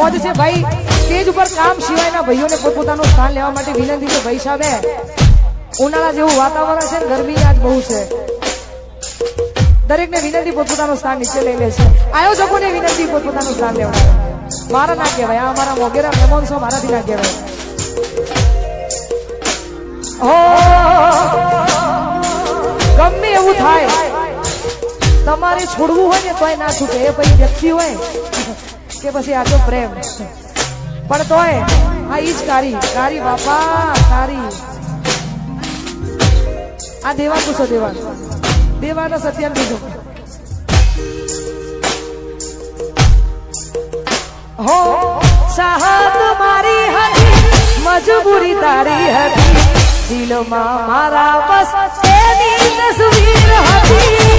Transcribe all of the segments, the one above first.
મોજ છે ભાઈ સ્ટેજ ઉપર કામ સિવાયના ભાઈઓને પોતપોતાનું સ્થાન લેવા માટે વિનંતી છે ભાઈ સાહેબે ઉનાળા જેવું વાતાવરણ છે ગરમી આજ બહુ છે દરેકને વિનંતી પોતપોતાનું સ્થાન નીચે લઈ લે છે આયોજકોને વિનંતી પોતપોતાનું સ્થાન લેવા મારા ના કહેવાય આ અમારા મોગેરા મહેમાન છો મારાથી ના કહેવાય ગમે એવું થાય તમારે છોડવું હોય ને તોય ના છૂટે એ પછી વ્યક્તિ હોય કે પછી આ તો પ્રેમ પણ તોય આ ઈ જ કારી બાપા કારી આ દેવાન પૂછો દેવાના સત્યાન બીજું હો સાહત મારી હતી મજબૂરી તારી હતી દિલમાં મારા બસ એની તસવીર હતી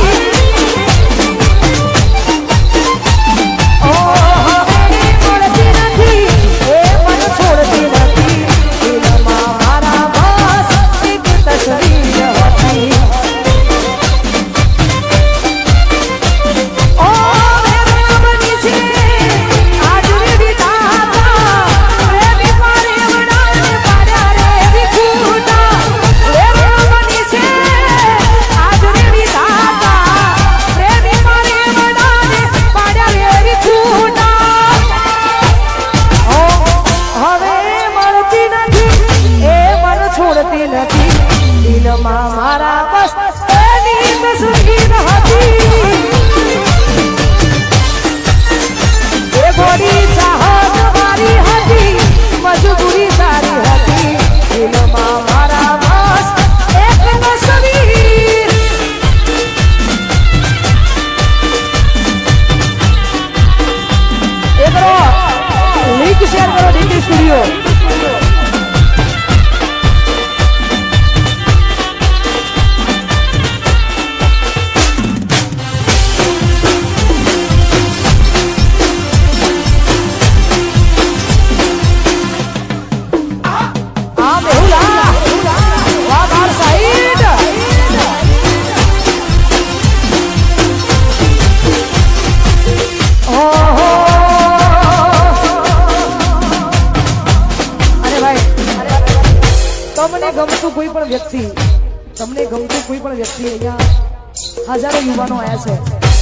તમને ગમતું કોઈ પણ વ્યક્તિ અહીંયા હજારો યુવાનો આવ્યા છે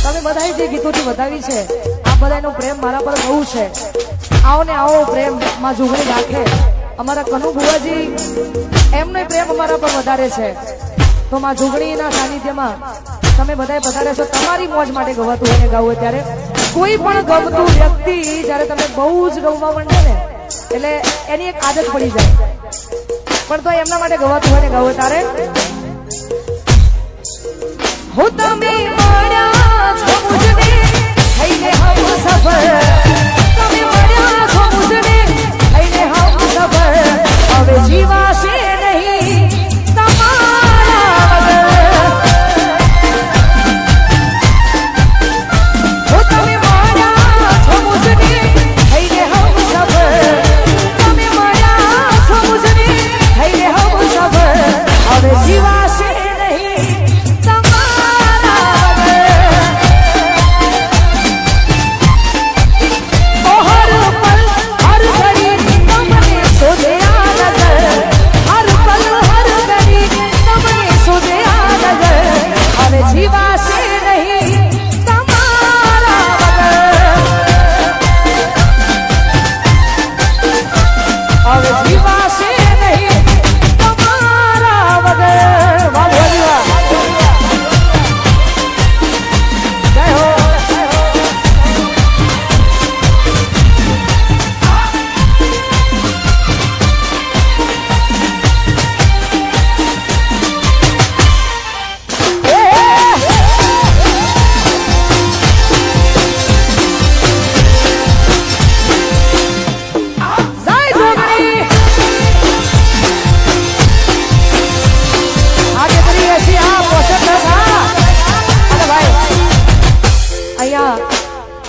તમે બધાએ જે ગીતોથી વધાવી છે આ બધાનો પ્રેમ મારા પર બહુ છે આવો ને આવો પ્રેમ માં જોગણી રાખે અમારા કનુ બુવાજી એમનો પ્રેમ અમારા પર વધારે છે તો માં જોગણીના સાનિધ્યમાં તમે બધાએ વધારે છો તમારી મોજ માટે ગવાતું હોય ને ગાવું ત્યારે કોઈ પણ ગમતું વ્યક્તિ જ્યારે તમે બહુ જ ગમવા માંડે ને એટલે એની એક આદત પડી જાય પણ તો એમના માટે ગવાતું હોય ને ગાવું તારે હું તમે મળ્યા છો મુજને થઈને હમ સફર તમે મળ્યા છો મુજને થઈને હમ સફર હવે જીવાશે નહીં તમારા વગર હું તમે મળ્યા છો મુજને થઈને હમ સફર તમે મળ્યા છો મુજને થઈને હમ સફર હવે જીવાશે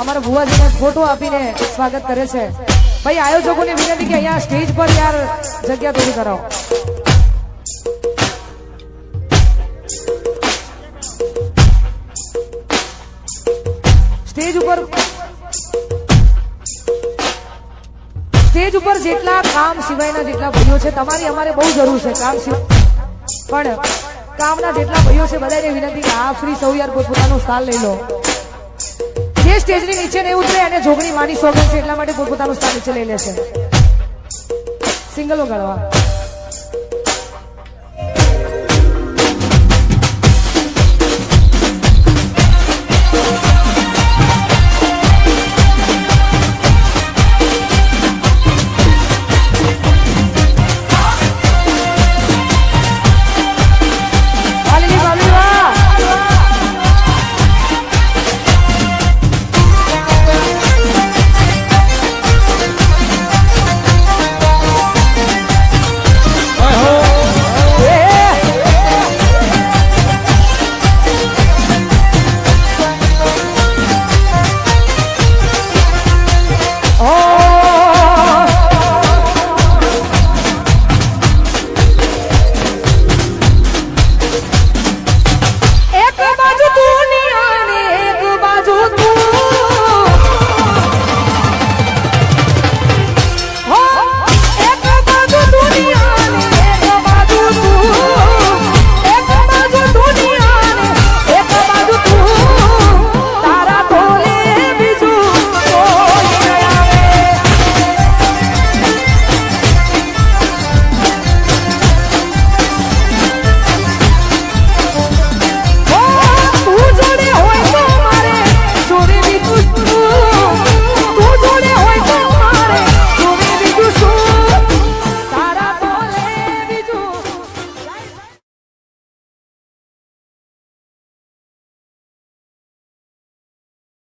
અમારા ભુવાજીને ફોટો આપીને સ્વાગત કરે છે ભાઈ આયોજકોને વિનંતી કે અહીંયા સ્ટેજ પર યાર જગ્યા થોડી કરાવો સ્ટેજ ઉપર સ્ટેજ ઉપર જેટલા કામ સિવાયના જેટલા ભાઈઓ છે તમારી અમારે બહુ જરૂર છે કામ સિવાય પણ કામના જેટલા ભાઈઓ છે બધાને વિનંતી કે આ ફ્રી સૌ યાર પોતપોતાનું સ્થાન લઈ લો. જે સ્ટેજની નીચે નહીં ઉતરે અને જોગણી માની સોગન છે એટલા માટે પોતપોતાનું સ્થાન નીચે લઈ લેશે. સિંગલો ગળવા